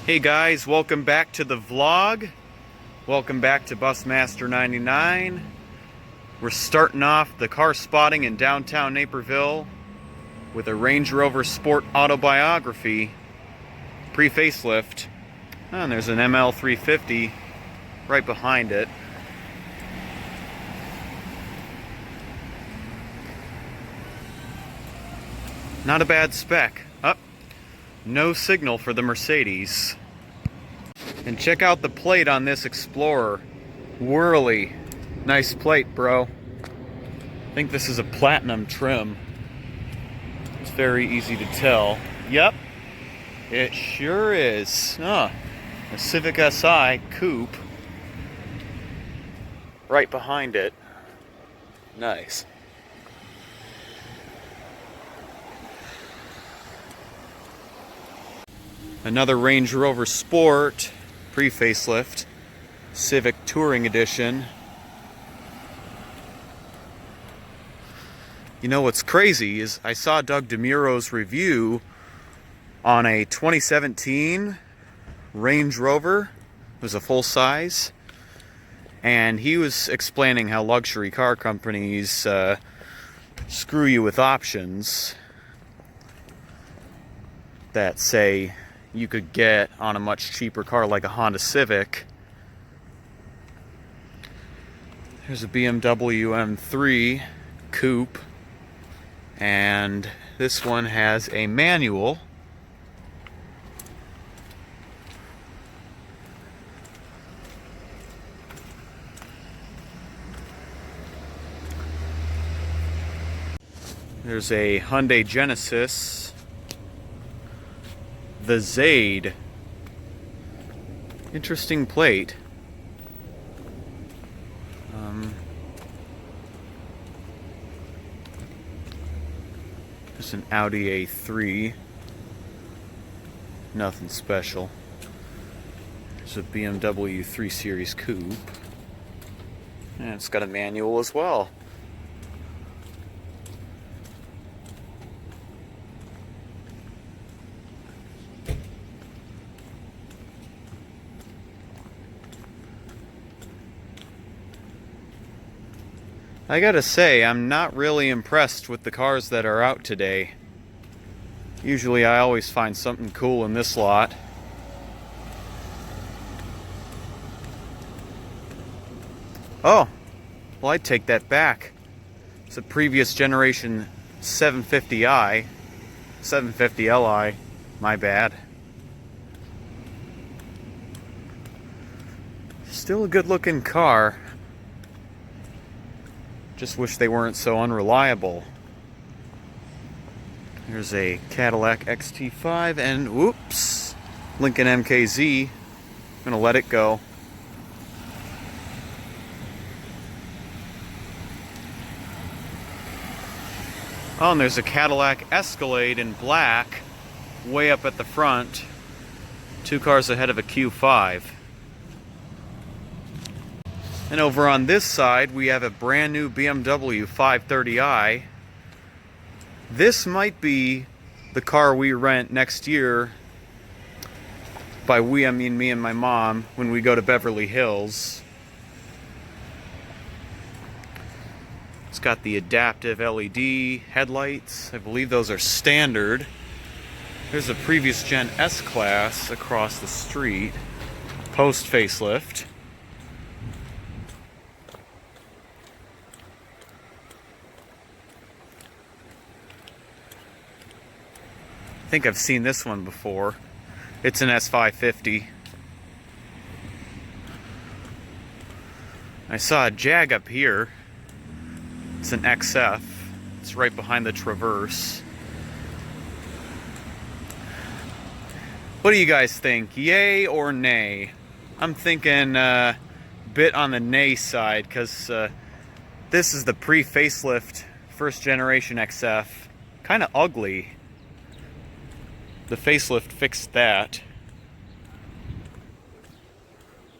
Hey guys, welcome back to the vlog. Welcome back to Busmaster 99. We're starting off the car spotting in downtown Naperville with a Range Rover Sport autobiography pre-facelift. Oh, and there's an ML350 right behind it. Not a bad spec. No signal for the Mercedes. And check out the plate on this Explorer. Whirly. Nice plate, bro. I think this is a platinum trim. It's very easy to tell. Yep, it sure is. A Civic Si coupe right behind it. Nice. Another Range Rover Sport pre-facelift, Civic Touring Edition. You know what's crazy is I saw Doug DeMuro's review on a 2017 Range Rover. It was a full size, and he was explaining how luxury car companies screw you with options that say you could get on a much cheaper car like a Honda Civic. Here's a BMW M3 coupe, and this one has a manual. There's a Hyundai Genesis, the Zaid. Interesting plate. There's an Audi A3. Nothing special. There's a BMW 3 Series coupe. And it's got a manual as well. I gotta say, I'm not really impressed with the cars that are out today. Usually I always find something cool in this lot. Oh, well, I'd take that back. It's a previous generation 750i, 750Li, my bad. Still a good looking car. Just wish they weren't so unreliable. Here's a Cadillac XT5 and whoops, Lincoln MKZ. I'm gonna let it go. Oh, and there's a Cadillac Escalade in black way up at the front. 2 cars ahead of a Q5. And over on this side, we have a brand new BMW 530i. This might be the car we rent next year. By we, I mean me and my mom, when we go to Beverly Hills. It's got the adaptive LED headlights. I believe those are standard. There's a previous gen S-Class across the street, post facelift. I think I've seen this one before. It's an S550. I saw a Jag up here. It's an XF. It's right behind the Traverse. What do you guys think? Yay or nay? I'm thinking bit on the nay side, because this is the pre-facelift first generation XF. Kind of ugly. The facelift fixed that.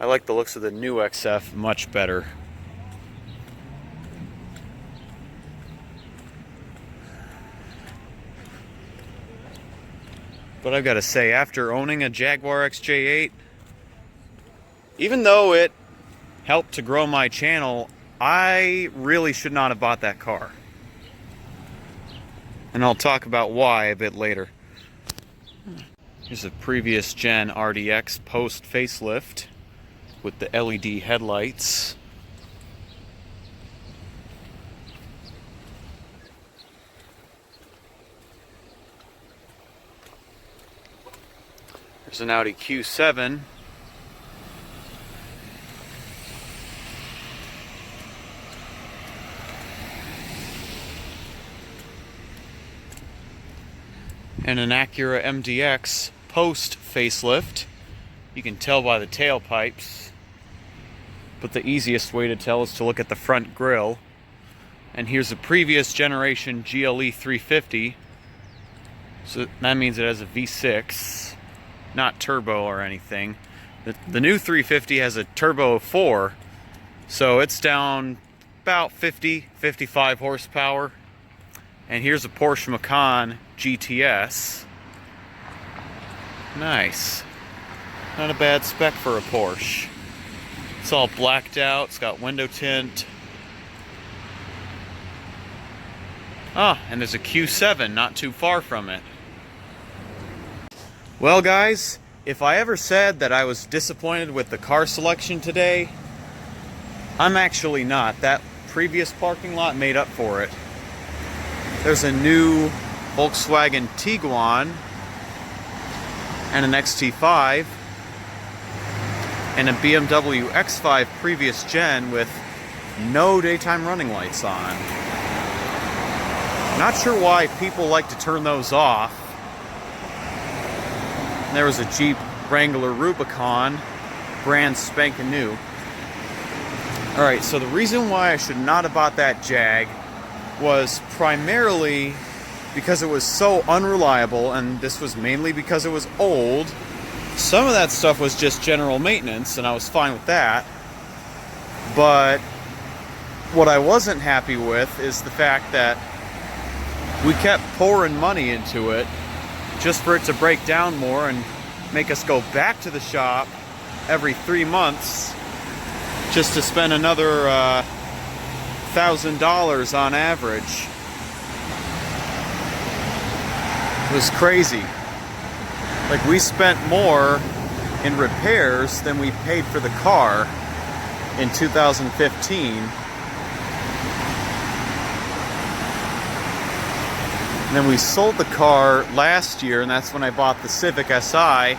I like the looks of the new XF much better. But I've got to say, after owning a Jaguar XJ8, even though it helped to grow my channel, I really should not have bought that car. And I'll talk about why a bit later. Here's a previous gen RDX post facelift with the LED headlights. There's an Audi Q7. And an Acura MDX post facelift. You can tell by the tailpipes, but the easiest way to tell is to look at the front grille. And here's a previous generation GLE 350. So that means it has a V6, not turbo or anything. The new 350 has a turbo 4, so it's down about 55 horsepower. And here's a Porsche Macan GTS. Nice. Not a bad spec for a Porsche. It's all blacked out. It's got window tint. Ah, and there's a Q7 not too far from it. Well, guys, if I ever said that I was disappointed with the car selection today, I'm actually not. That previous parking lot made up for it. There's a new Volkswagen Tiguan and an XT5 and a BMW X5 previous gen with no daytime running lights on. Not sure why people like to turn those off. And there was a Jeep Wrangler Rubicon, brand spanking new. Alright, so the reason why I should not have bought that Jag was primarily because it was so unreliable, and this was mainly because it was old. Some of that stuff was just general maintenance, and I was fine with that. But what I wasn't happy with is the fact that we kept pouring money into it just for it to break down more and make us go back to the shop every 3 months just to spend another $1,000 on average. It was crazy. Like, we spent more in repairs than we paid for the car in 2015. And then we sold the car last year, and that's when I bought the Civic Si. But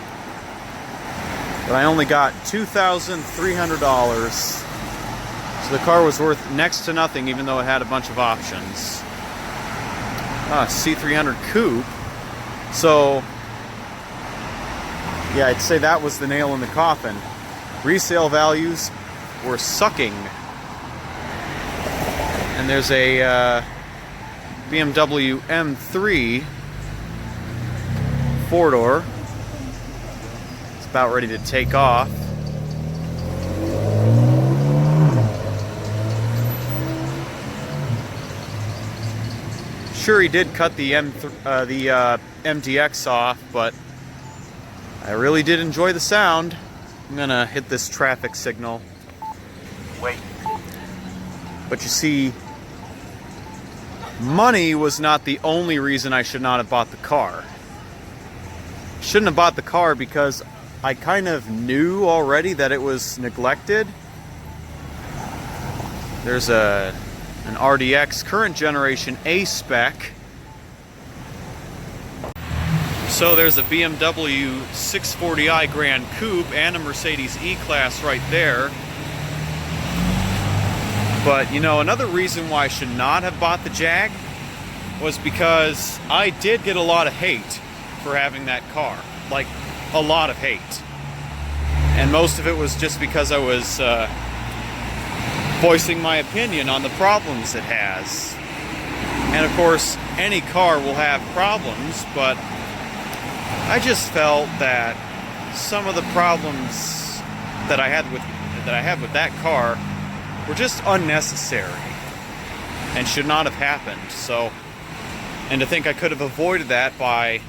I only got $2,300. So the car was worth next to nothing, even though it had a bunch of options. C300 Coupe. So, yeah, I'd say that was the nail in the coffin. Resale values were sucking. And there's a BMW M3 four-door. It's about ready to take off. Sure, he did cut the MDX off, but I really did enjoy the sound. I'm gonna hit this traffic signal. Wait. But you see, money was not the only reason I should not have bought the car. Shouldn't have bought the car because I kind of knew already that it was neglected. There's an RDX current generation A spec. So there's a BMW 640i Grand Coupe and a Mercedes E-Class right there. But, you know, another reason why I should not have bought the Jag was because I did get a lot of hate for having that car. Like, a lot of hate. And most of it was just because I was voicing my opinion on the problems it has. And of course, any car will have problems, but I just felt that some of the problems that I had with that car were just unnecessary and should not have happened. So, and to think I could have avoided that by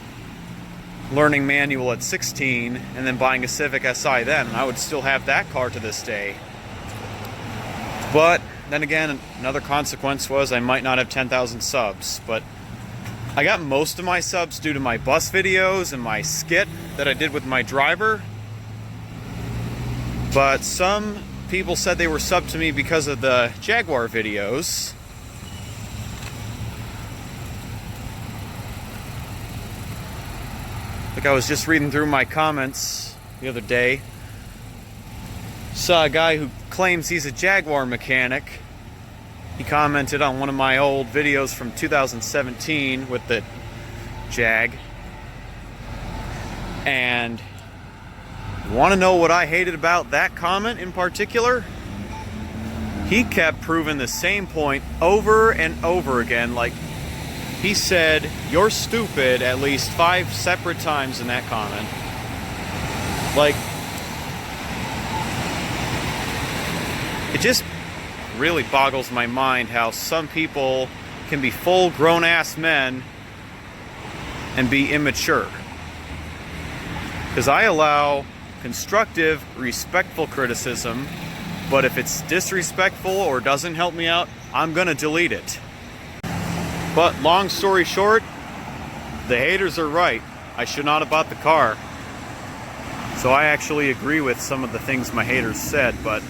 learning manual at 16 and then buying a Civic Si then, and I would still have that car to this day. But then again, another consequence was I might not have 10,000 subs, but I got most of my subs due to my bus videos and my skit that I did with my driver. But some people said they were subbed to me because of the Jaguar videos. Like, I was just reading through my comments the other day. Saw a guy who claims he's a Jaguar mechanic. He commented on one of my old videos from 2017 with the Jag. And you want to know what I hated about that comment in particular? He kept proving the same point over and over again. Like, he said, "You're stupid," at least 5 separate times in that comment. Like, it just really boggles my mind how some people can be full grown-ass men and be immature. Because I allow constructive, respectful criticism, but if it's disrespectful or doesn't help me out, I'm gonna delete it. But long story short, the haters are right. I should not have bought the car. So I actually agree with some of the things my haters said, but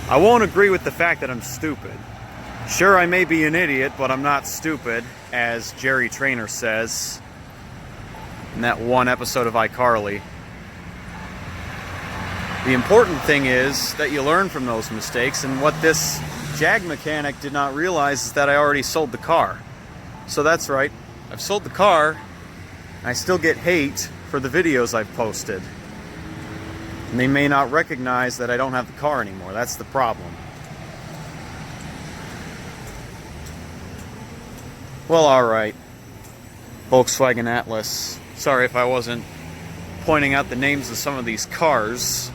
I won't agree with the fact that I'm stupid. Sure, I may be an idiot, but I'm not stupid, as Jerry Trainer says in that one episode of iCarly. The important thing is that you learn from those mistakes, and what this Jag mechanic did not realize is that I already sold the car. So that's right, I've sold the car, and I still get hate for the videos I've posted. And they may not recognize that I don't have the car anymore. That's the problem. Well, alright. Volkswagen Atlas. Sorry if I wasn't pointing out the names of some of these cars.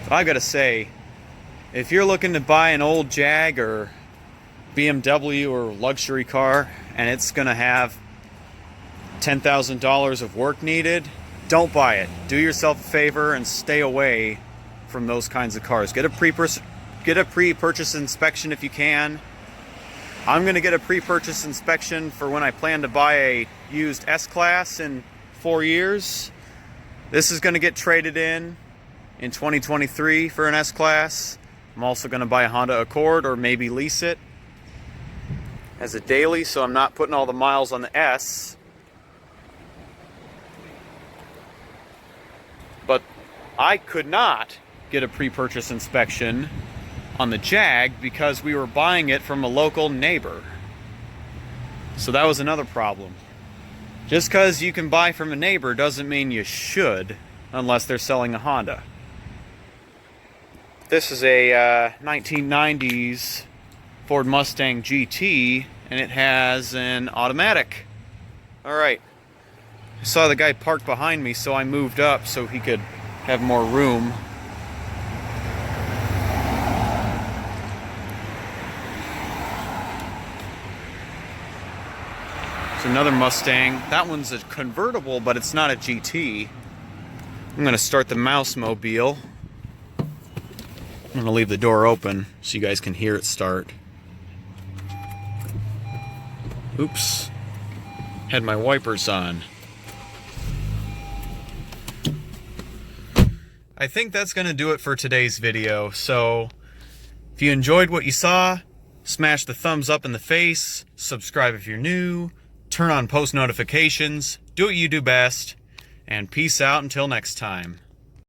But I gotta say, if you're looking to buy an old Jag or BMW or luxury car and it's gonna have $10,000 of work needed, don't buy it. Do yourself a favor and stay away from those kinds of cars. Get a pre-purchase inspection if you can. I'm gonna get a pre-purchase inspection for when I plan to buy a used S-Class in 4 years. This is gonna get traded in 2023 for an S-Class. I'm also gonna buy a Honda Accord or maybe lease it as a daily, so I'm not putting all the miles on the S. But I could not get a pre-purchase inspection on the Jag because we were buying it from a local neighbor. So that was another problem. Just because you can buy from a neighbor doesn't mean you should, unless they're selling a Honda. This is a 1990s Ford Mustang GT, and it has an automatic. Alright. I saw the guy parked behind me, so I moved up so he could have more room. It's another Mustang. That one's a convertible, but it's not a GT. I'm going to start the mouse mobile. I'm going to leave the door open so you guys can hear it start. Oops. Had my wipers on. I think that's going to do it for today's video. So, if you enjoyed what you saw, smash the thumbs up in the face, subscribe if you're new, turn on post notifications, do what you do best, and peace out until next time.